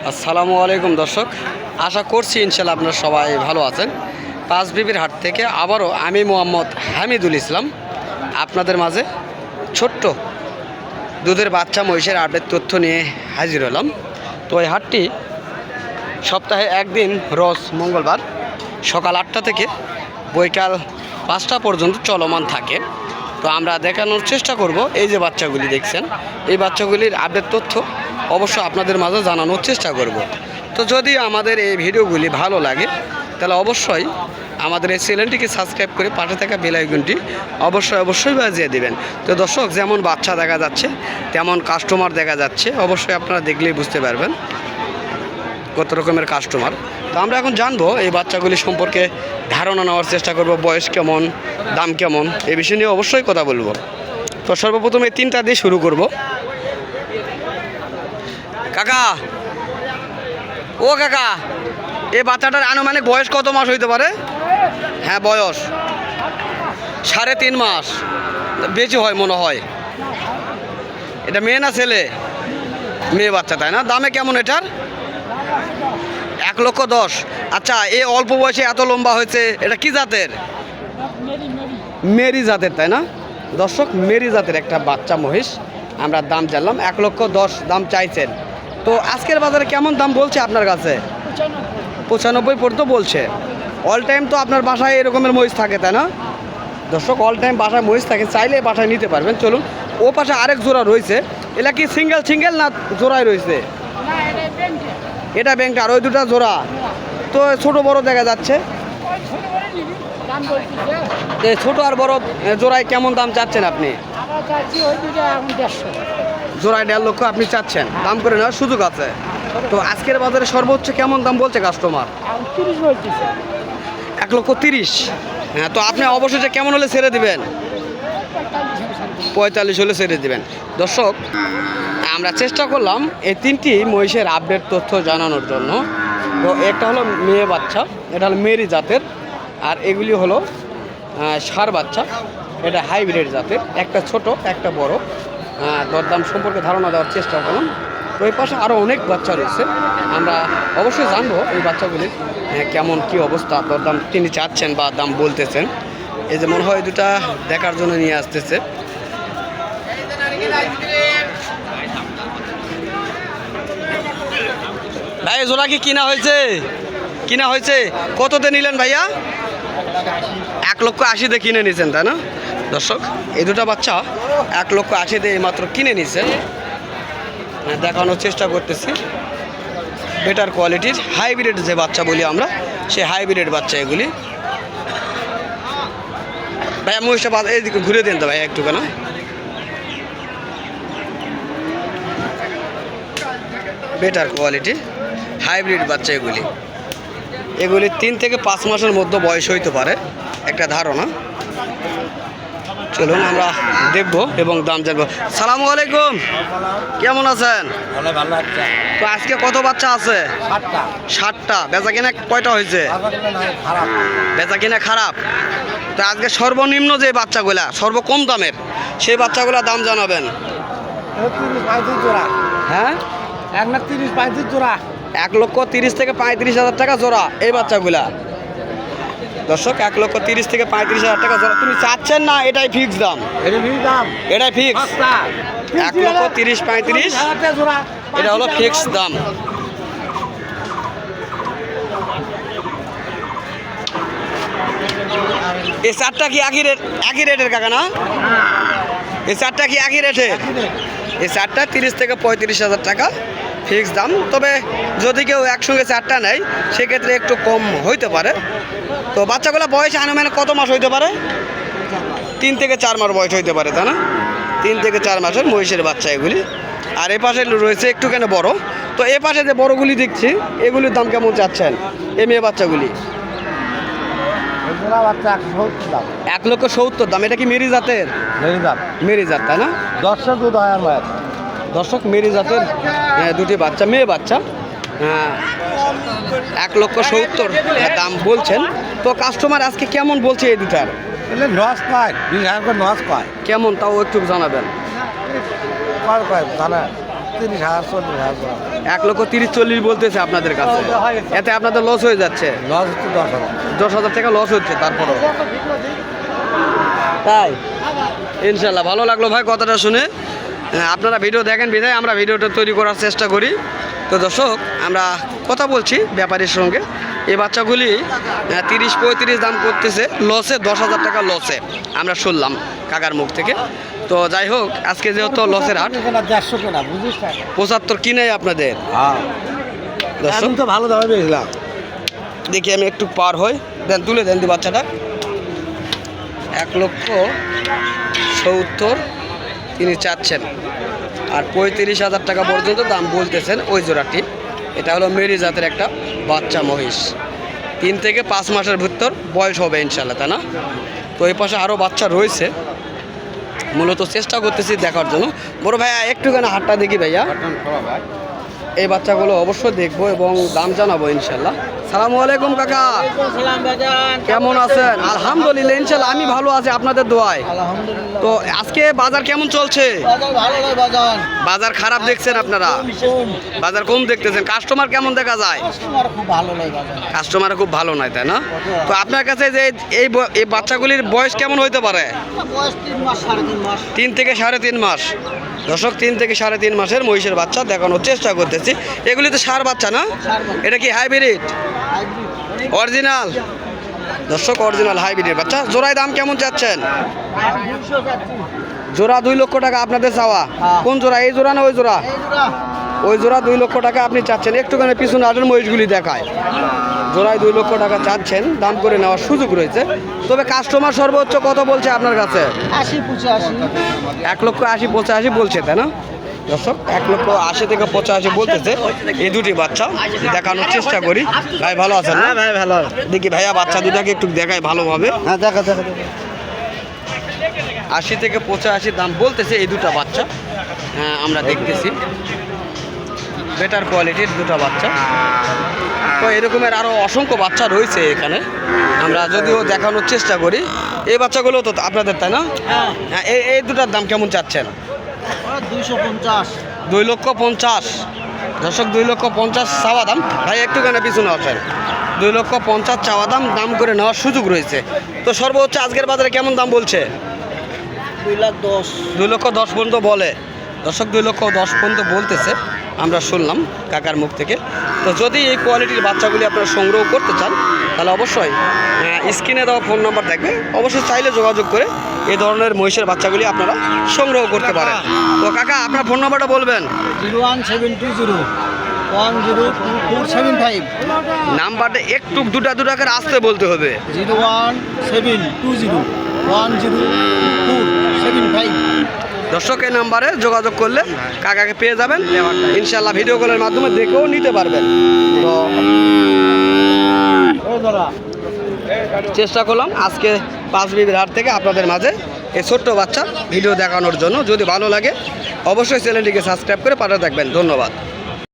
আসসালামু আলাইকুম দর্শক, আশা করছি ইনশাল্লাহ আপনারা সবাই ভালো আছেন। পাঁচবিবির হাট থেকে আবারও আমি মোহাম্মদ হামিদুল ইসলাম আপনাদের মাঝে ছোট্ট দুধের বাচ্চা মহিষের আপডেট তথ্য নিয়ে হাজির হলাম। তো এই হাটটি সপ্তাহে একদিন রোজ মঙ্গলবার সকাল 8টা থেকে বৈকাল 5টা পর্যন্ত চলমান থাকে। তো আমরা দেখানোর চেষ্টা করব এই যে বাচ্চাগুলি দেখছেন, এই বাচ্চাগুলির আপডেট তথ্য অবশ্য আপনাদের মাঝে জানানোর চেষ্টা করব। তো যদি আমাদের এই ভিডিওগুলি ভালো লাগে তাহলে অবশ্যই আমাদের এই চ্যানেলটিকে সাবস্ক্রাইব করে পাশে থাকা বেল আইকনটি অবশ্যই বাজিয়ে দেবেন। তো দর্শক, যেমন বাচ্চা দেখা যাচ্ছে তেমন কাস্টমার দেখা যাচ্ছে, অবশ্যই আপনারা দেখলেই বুঝতে পারবেন কত রকমের কাস্টমার। তো আমরা এখন জানবো এই বাচ্চাগুলি সম্পর্কে, ধারণা নেওয়ার চেষ্টা করব, বয়স কেমন, দাম কেমন, এই বিষয় নিয়ে অবশ্যই কথা বলবো। তো সর্বপ্রথম এই 3টা দিয়ে শুরু করব। কাকা, ও কাকা, এই বাচ্চাটার আনুমানিক বয়স কত মাস হইতে পারে? হ্যাঁ, বয়স 3.5 মাস, বেশি হয় মনে হয়। এটা মেয়ে না ছেলে? মেয়ে বাচ্চা, তাই না? দামে কেমন এটার? 1,10,000। আচ্ছা, এই অল্প বয়সে এত লম্বা হয়েছে, এটা কি জাতের? মেরি জাতের, তাই না দর্শক? মেরি জাতের একটা বাচ্চা মহিষ আমরা দাম জানলাম 1,10,000 দাম চাইছেন। তো আজকের বাজারে কেমন দাম বলছে আপনার কাছে? 95 পর্যন্ত বলছে। অল টাইম তো আপনার বাসায় এরকমের মহিষ থাকে, তাই না দর্শক? অল টাইম বাসায় মহিষ থাকে, চাইলে বাসায় নিতে পারবেন। চলুন, ও পাশে আরেক জোড়া রয়েছে, এটা কি সিঙ্গেল না জোড়ায় রয়েছে? এটা ব্যাংকটা, আর ওই দুটা জোড়া তো ছোট বড় দেখা যাচ্ছে। ছোট আর বড় জোড়ায় কেমন দাম চাচ্ছেন আপনি? জোড়ায় 1.5 লক্ষ আপনি চাচ্ছেন, দাম করে নেওয়ার সুযোগ আছে। তো আজকের বাজারে সর্বোচ্চ কেমন দাম বলছে কাস্টমার? 1,30,000। হ্যাঁ, তো আপনি অবশ্যই কেমন হলে ছেড়ে দিবেন? 45 হলে ছেড়ে দিবেন। দর্শক, আমরা চেষ্টা করলাম এই 3টি মহিষের আপডেট তথ্য জানানোর জন্য। তো একটা হলো মেয়ে বাচ্চা, এটা হলো মেরি জাতের, আর এগুলি হলো ষাঁড় বাচ্চা, এটা হাইব্রিড জাতের, একটা ছোট একটা বড়। দরদাম সম্পর্কে ধারণা দেওয়ার চেষ্টা করলাম। তো এই পাশে আরও অনেক বাচ্চা রয়েছে, আমরা অবশ্যই জানবো এই বাচ্চাগুলির কেমন কি অবস্থা, দরদাম তিনি চাচ্ছেন বা দাম বলতেছেন। এই যে মনে হয় দুটা দেখার জন্য নিয়ে আসতেছে। ভাই, জোড়া কি কিনা হয়েছে? কততে নিলেন ভাইয়া? 1,80,000 কিনে নিয়েছেন, তাই না দর্শক? এই দুটা বাচ্চা 1,80,000 এইমাত্র কিনে নিয়েছেন। দেখানোর চেষ্টা করতেছি বেটার কোয়ালিটির হাইব্রিড যে বাচ্চা বলি আমরা, সেই হাইব্রিড বাচ্চা এগুলি। ভাইয়া মহিষটা এইদিকে ঘুরে দিন তো ভাইয়া একটুখানি। বেটার কোয়ালিটি হাইব্রিড বাচ্চা এগুলি 3 থেকে 5 মাসের মধ্যে বয়স হইতে পারে, একটা ধারণা। চলুন আমরা দেখব এবং দাম জানবো। সালামু আলাইকুম, কেমন আছেন? তো আজকে কত বাচ্চা আছে? 7টা। বেচা কিনা কয়টা হয়েছে? বেচা কিনা খারাপ। তো আজকে সর্বনিম্ন যে বাচ্চাগুলা, সর্বকম দামের সেই বাচ্চাগুলা দাম জানাবেন। হ্যাঁ, 1,30,35 জোড়া। 1,30,000 থেকে 35,000 টাকা জোড়া এই বাচ্চাগুলা দর্শক। 1,30,000 থেকে 35,000 টাকা জোড়া তুমি চাচ্ছেন না? এটাই ফিক্স দাম? এটাই ফিক্স 1,30,000-35,000, এটা হলো ফিক্স দাম। এই 4টা কি একই রেটের কাকা না? এই 4টা কি একই রেটের? এই 4টা 30 থেকে 35,000 টাকা ফিক্স দাম। তবে যদি কেউ একসঙ্গে 4টা নেয় সেক্ষেত্রে একটু কম হইতে পারে। তো বাচ্চাগুলো বয়স আনুমানিক কত মাস হইতে পারে? 3 থেকে 4 মাস বয়স হইতে পারে, তাই না? 3 থেকে 4 মাসের মহিষের বাচ্চা এগুলি। আর এ পাশে রয়েছে একটু কেন বড়। তো এ পাশে যে বড়গুলি দেখছি, এগুলির দাম কেমন চাচ্ছেন এই মেয়ে বাচ্চাগুলি? 1,70,000 দাম। এটা কি মেরি জাতের? মেরি জাত, তাই না দর্শক? মেরি জাতের দুটি বাচ্চা, মেয়ে বাচ্চা, 1,70,000 দাম বলছেন। তো কাস্টমার আজকে কেমন বলছে এই দুটার? কেমন তাও একটু জানাবেন। 1,30,000 40,000 জোড়া। 1,30,40,000 বলতেছে আপনাদের কাছে। এতে আপনাদের লস হয়ে যাচ্ছে, লস হচ্ছে 10,000। 10,000 টাকা লস হচ্ছে তারপরও। তাই ইনশাল্লাহ ভালো লাগলো ভাই কথাটা শুনে। আপনারা ভিডিও দেখেন বিধায় আমরা ভিডিওটা তৈরি করার চেষ্টা করি। তো দর্শক আমরা কথা বলছি ব্যাপারীর সঙ্গে। এই বাচ্চাগুলি 30-35 দাম করতেছে, লসে 10,000 টাকা লসে আমরা শুনলাম কাকার মুখ থেকে। তো যাই হোক আজকে যেহেতু লসের হাট, 150 কেনা বুঝিস না। 75 কিনে আপনাদের। হ্যাঁ দর্শক আমি তো ভালো দামে বেচলাম। দেখি আমি একটু পার হই, দেন তুলে দেন দি বাচ্চাটা। 1,70,000 তিনি চাচ্ছেন, আর 35,000 টাকা পর্যন্ত দাম বলতেছেন ওই জোড়াটি। এটা হলো মেরি জাতের একটা বাচ্চা মহিষ, 3 থেকে 5 মাসের ভিতর বয়স হবে ইনশাল্লাহ, তাই না? তো এই পাশে আরও বাচ্চা রয়েছে, মূলত চেষ্টা করতেছি দেখার জন্য। বড় ভাইয়া একটুখানি হাটটা দেখি ভাইয়া। এই বাচ্চাগুলো অবশ্যই দেখবো এবং দাম জানাবো ইনশাল্লাহ। সালামু আলাইকুম কাকা, কেমন আছেন? আলহামদুলিল্লাহ ইনশাল্লাহ আমি ভালো আছি আপনাদের দোয়ায়। আলহামদুলিল্লাহ। তো আজকে বাজার কেমন চলছে? বাজার ভালো নয়, বাজার বাজার খারাপ দেখছেন আপনারা? কম। বাজার কম দেখতেছেন। কাস্টমার কেমন দেখা যায়? কাস্টমার খুব ভালো নয় বাজার। কাস্টমার খুব ভালো নয়, তাই না? তো আপনার কাছে যে এই বাচ্চাগুলির বয়স কেমন হইতে পারে? বয়স 3 মাস 3.5 মাস। 3 থেকে 3.5 মাস। দর্শক 3 থেকে 3.5 মাসের মহিষের বাচ্চা দেখানোর চেষ্টা করতেছি। এগুলি তো ষাঁড় বাচ্চা না? এটা কি হাইব্রিড অরিজিনাল? দর্শক অরিজিনাল হাইব্রিডের বাচ্চা। জোড়ায় দাম কেমন চাচ্ছেন? 200 যাচ্ছে। জোড়া 2 লক্ষ টাকা আপনাদের চাওয়া। হ্যাঁ। কোন জোড়া, এই জোড়া না ওই জোড়া? এই জোড়া ওই জোড়া 2 লক্ষ টাকা আপনি চাচ্ছেন। একটুখানি পিছনে আটের মহিষগুলি দেখায়। জোড়ায় 2 লক্ষ টাকা চাচ্ছেন, দাম করে নেওয়ার সুযোগ রয়েছে। তবে কাস্টমার সর্বোচ্চ কত বলছে আপনার কাছে? 80-85। 1,80,85 বলছে, তাই না? দর্শক 1,80,000 থেকে 85 বলতেছে এই দুটি বাচ্চা। দেখানোর চেষ্টা করি। ভাই ভালো আছেন? হ্যাঁ ভাই ভালো। দেখি ভাইয়া বাচ্চা দুটাকে একটু দেখাই ভালোভাবে। হ্যাঁ দেখা দেখা। 80 থেকে 85 দাম বলতেছে এই দুটো বাচ্চা। হ্যাঁ আমরা দেখতেছি বেটার কোয়ালিটির দুটো বাচ্চা। তো এরকমের আরও অসংখ্য বাচ্চা রয়েছে এখানে, আমরা যদিও দেখানোর চেষ্টা করি। এই বাচ্চাগুলো তো আপনাদের, তাই না? হ্যাঁ হ্যাঁ এই দুটার দাম কেমন চাচ্ছেন? 250। 2,50,000। দর্শক 2,50,000 চাওয়া দাম। ভাই একটুখানি পিছনে আছেন। 2,50,000 চাওয়া দাম, দাম করে নেওয়ার সুযোগ রয়েছে। তো সর্বোচ্চ আজকের বাজারে কেমন দাম বলছে? 2,10,000। 2,10,000 পর্যন্ত বলে। দর্শক 2,10,000 পর্যন্ত বলতেছে, আমরা শুনলাম কাকার মুখ থেকে। তো যদি এই কোয়ালিটির বাচ্চাগুলি আপনারা সংগ্রহ করতে চান তাহলে অবশ্যই স্ক্রিনে দেওয়া ফোন নাম্বার থাকবে, অবশ্যই চাইলে যোগাযোগ করে এই ধরনের মহিষের বাচ্চাগুলি আপনারা সংগ্রহ করতে পারেন। তো কাকা আপনার ফোন নাম্বারটা বলবেন। 01720 102475। নাম্বারটা একটু দুটা করে আসতে বলতে হবে। 01720 102475। দর্শক এই নাম্বারে যোগাযোগ করলে কাকাকে পেয়ে যাবেন ইনশাল্লাহ। ভিডিও কলের মাধ্যমে দেখেও নিতে পারবেন। তো চেষ্টা করলাম আজকে পাঁচবিবির হাট থেকে আপনাদের মাঝে এই ছোট্ট বাচ্চা ভিডিও দেখানোর জন্য। যদি ভালো লাগে অবশ্যই চ্যানেলটিকে সাবস্ক্রাইব করে পাঠাতে থাকবেন। ধন্যবাদ।